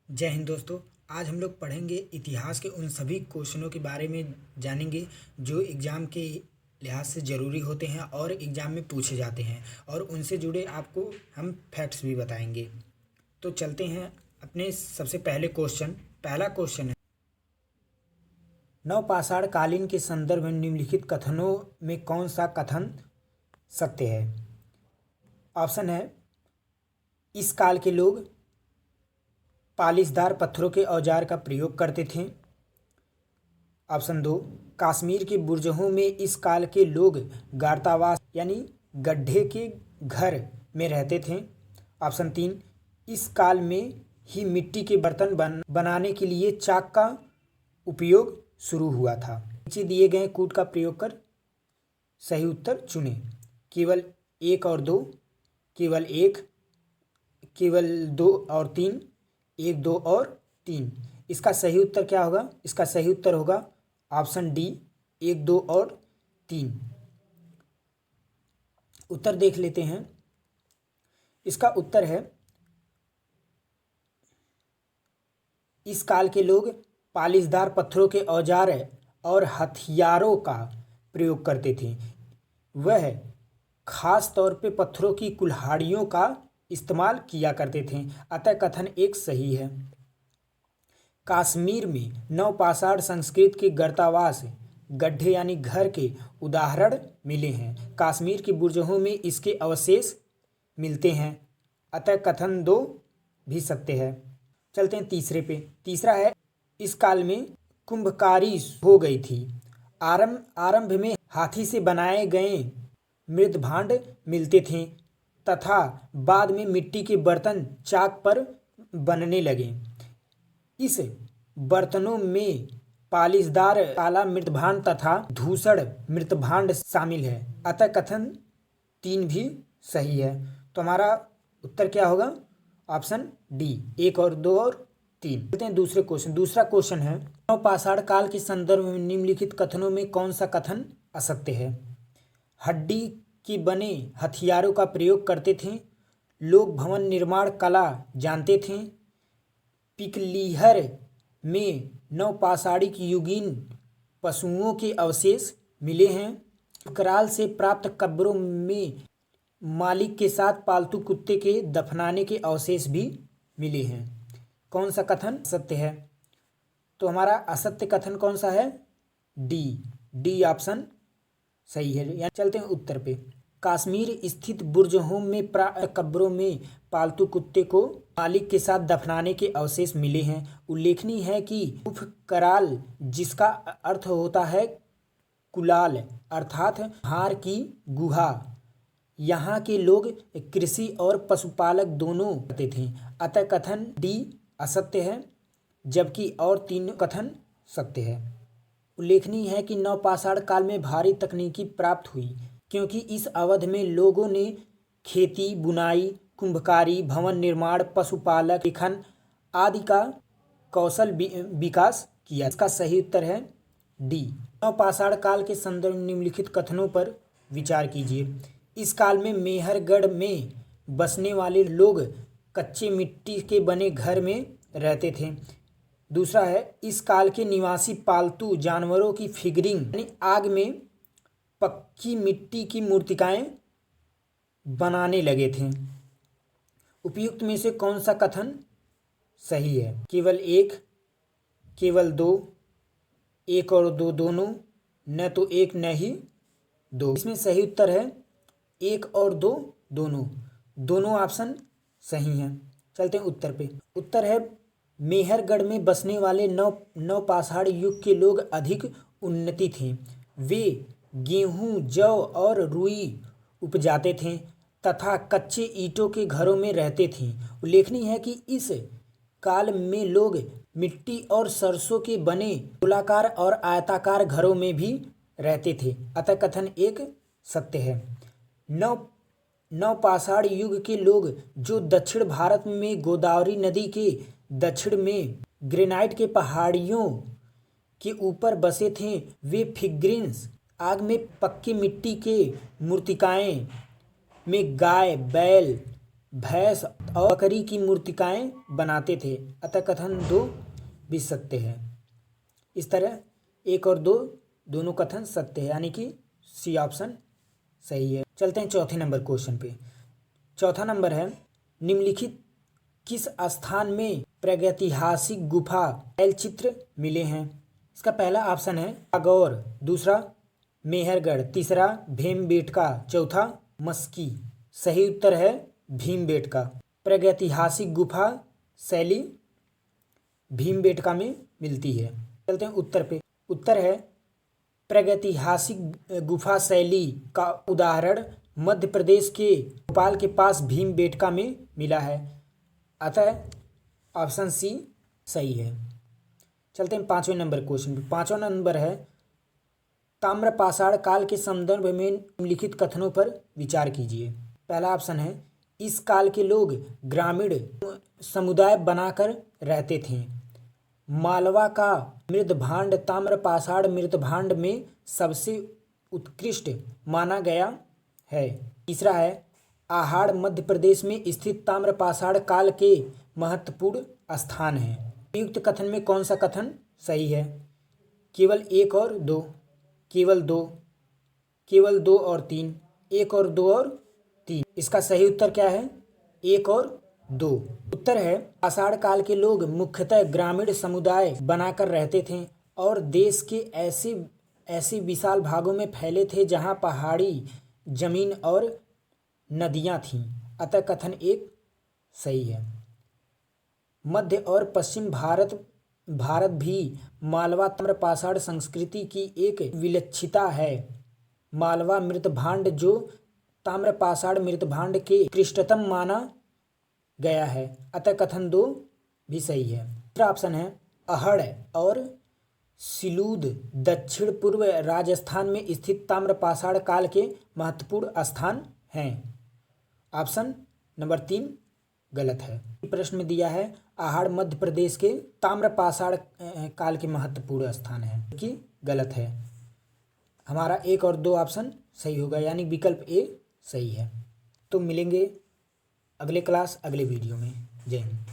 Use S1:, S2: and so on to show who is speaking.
S1: जय हिंद दोस्तों। आज हम लोग पढ़ेंगे इतिहास के उन सभी क्वेश्चनों के बारे में जानेंगे जो एग्ज़ाम के लिहाज से ज़रूरी होते हैं और एग्ज़ाम में पूछे जाते हैं, और उनसे जुड़े आपको हम फैक्ट्स भी बताएंगे। तो चलते हैं अपने सबसे पहले क्वेश्चन। पहला क्वेश्चन है, नवपाषाण कालीन के संदर्भ में निम्नलिखित कथनों में कौन सा कथन सत्य है। ऑप्शन है, इस काल के लोग पालिशदार पत्थरों के औजार का प्रयोग करते थे। ऑप्शन 2, कश्मीर के बुर्जों में इस काल के लोग गार्तावास यानी गड्ढे के घर में रहते थे। ऑप्शन 3, इस काल में ही मिट्टी के बर्तन बनाने के लिए चाक का उपयोग शुरू हुआ था। नीचे दिए गए कूट का प्रयोग कर सही उत्तर चुनें। केवल 1 और 2, केवल 1, केवल 2 और 3, 1, 2 और 3। इसका सही उत्तर क्या होगा? इसका सही उत्तर होगा ऑप्शन डी, 1, 2 और 3। उत्तर देख लेते हैं। इसका उत्तर है, इस काल के लोग पालिशदार पत्थरों के औजार और हथियारों का प्रयोग करते थे। वह खास तौर पे पत्थरों की कुल्हाड़ियों का इस्तेमाल किया करते थे। अतः कथन एक सही है। कश्मीर में नवपाषाण संस्कृति के गर्तावास गड्ढे यानी घर के उदाहरण मिले हैं। कश्मीर के बुर्जों में इसके अवशेष मिलते हैं। अतः कथन 2 भी सत्य है। चलते हैं तीसरे पे। तीसरा है, इस काल में कुंभकारी हो गई थी। आरंभ में हाथी से बनाए गए मृदभांड मिलते थे तथा बाद में मिट्टी के बर्तन चाक पर बनने लगे। इस बर्तनों में पालिशदार काला मृतभांड तथा धूसर मृतभांड शामिल है। अतः कथन 3 भी सही है। तो हमारा उत्तर क्या होगा? ऑप्शन डी, 1 और 2 और 3। चलते हैं दूसरे क्वेश्चन। दूसरा क्वेश्चन है, नवपाषाण काल के संदर्भ में निम्नलिखित कथनों में कौन सा कथन असत्य है। हड्डी के बने हथियारों का प्रयोग करते थे। लोग भवन निर्माण कला जानते थे। पिकलीहर में नवपाषाणिक युगीन पशुओं के अवशेष मिले हैं। कराल से प्राप्त कब्रों में मालिक के साथ पालतू कुत्ते के दफनाने के अवशेष भी मिले हैं। कौन सा कथन सत्य है? तो हमारा असत्य कथन कौन सा है? डी ऑप्शन सही है। यहाँ चलते हैं उत्तर पे। कश्मीर स्थित बुर्जों में कब्रों में पालतू कुत्ते को मालिक के साथ दफनाने के अवशेष मिले हैं। उल्लेखनीय है कि उफ कराल, जिसका अर्थ होता है कुलाल अर्थात हार की गुहा, यहाँ के लोग कृषि और पशुपालक दोनों करते थे। अतः कथन डी असत्य है, जबकि और 3 कथन सत्य है। उल्लेखनीय है कि नवपाषाण काल में भारी तकनीकी प्राप्त हुई, क्योंकि इस अवधि में लोगों ने खेती, बुनाई, कुंभकारी, भवन निर्माण, पशुपालक, लेखन आदि का कौशल विकास किया। इसका सही उत्तर है डी। नवपाषाण काल के संदर्भ में निम्नलिखित कथनों पर विचार कीजिए। इस काल में मेहरगढ़ में बसने वाले लोग कच्चे मिट्टी के बने घर में रहते थे। दूसरा है, इस काल के निवासी पालतू जानवरों की फिगरिंग यानी आग में पक्की मिट्टी की मूर्तिकाएं बनाने लगे थे। उपयुक्त में से कौन सा कथन सही है? केवल 1, केवल 2, 1 और 2 दोनों, न तो 1 न ही 2। इसमें सही उत्तर है 1 और 2 दोनों। दोनों ऑप्शन सही हैं। चलते हैं उत्तर पे। उत्तर है, मेहरगढ़ में बसने वाले नवपाषाण युग के लोग अधिक उन्नति थे। वे गेहूं, जौ और रुई उपजाते थे तथा कच्चे ईंटों के घरों में रहते थे। उल्लेखनीय है कि इस काल में लोग मिट्टी और सरसों के बने गोलाकार और आयताकार घरों में भी रहते थे। अतः कथन 1 सत्य है। नवपाषाण युग के लोग जो दक्षिण भारत में गोदावरी नदी के दक्षिण में ग्रेनाइट के पहाड़ियों के ऊपर बसे थे, वे फिगरिन्स आग में पक्की मिट्टी के मूर्तिकाएं में गाय, बैल, भैंस और बकरी की मूर्तिकाएं बनाते थे, अतः कथन 2 भी सत्य है। इस तरह 1 और 2 दोनों कथन सत्य है, यानी कि सी ऑप्शन सही है। चलते हैं चौथे नंबर क्वेश्चन पे। चौथा नंबर है, निम्नलिखित किस स्थान में प्रागैतिहासिक गुफा तैल चित्र मिले हैं? इसका पहला ऑप्शन है नागौर, दूसरा मेहरगढ़, तीसरा भीमबेटका, चौथा मस्की। सही उत्तर है भीमबेटका। प्रागैतिहासिक गुफा शैली भीमबेटका में मिलती है। चलते हैं उत्तर पे। उत्तर है प्रागैतिहासिक गुफा शैली का उदाहरण मध्य प्रदेश के भोपाल के पास भीमबेटका में मिला है, अतः ऑप्शन सी सही है। चलते हैं पांचवें नंबर क्वेश्चन पे। पांचवा नंबर है, ताम्रपाषाण काल के संदर्भ में निम्नलिखित कथनों पर विचार कीजिए। पहला ऑप्शन है, इस काल के लोग ग्रामीण समुदाय बनाकर रहते थे। मालवा का मृदभांड ताम्रपाषाण मृदभांड में सबसे उत्कृष्ट माना गया है। तीसरा है, आहाड़ मध्य प्रदेश में स्थित ताम्रपाषाण काल के महत्वपूर्ण स्थान है। उपयुक्त कथन में कौन सा कथन सही है? केवल 1 और 2, केवल 2, केवल 2 और 3, 1 और 2 और 3। इसका सही उत्तर क्या है? 1 और 2। उत्तर है, पाषाण काल के लोग मुख्यतः ग्रामीण समुदाय बनाकर रहते थे और देश के ऐसे विशाल भागों में फैले थे जहां पहाड़ी जमीन और नदियां थीं, अतः कथन 1 सही है। मध्य और पश्चिम भारत भी मालवा ताम्रपाषाण संस्कृति की एक विलक्षणता है। मालवा मृतभांड जो ताम्रपाषाण मृतभांड के उत्कृष्टतम माना गया है, अतः कथन 2 भी सही है। दूसरा ऑप्शन है, अहड़ और सिलूद दक्षिण पूर्व राजस्थान में स्थित ताम्रपाषाण काल के महत्वपूर्ण स्थान हैं। ऑप्शन नंबर 3 गलत है। प्रश्न में दिया है आहाड़ मध्य प्रदेश के ताम्रपाषाण काल के महत्वपूर्ण स्थान है, कि गलत है। हमारा 1 और 2 ऑप्शन सही होगा, यानी विकल्प ए सही है। तो मिलेंगे अगले क्लास अगले वीडियो में। जय हिंद।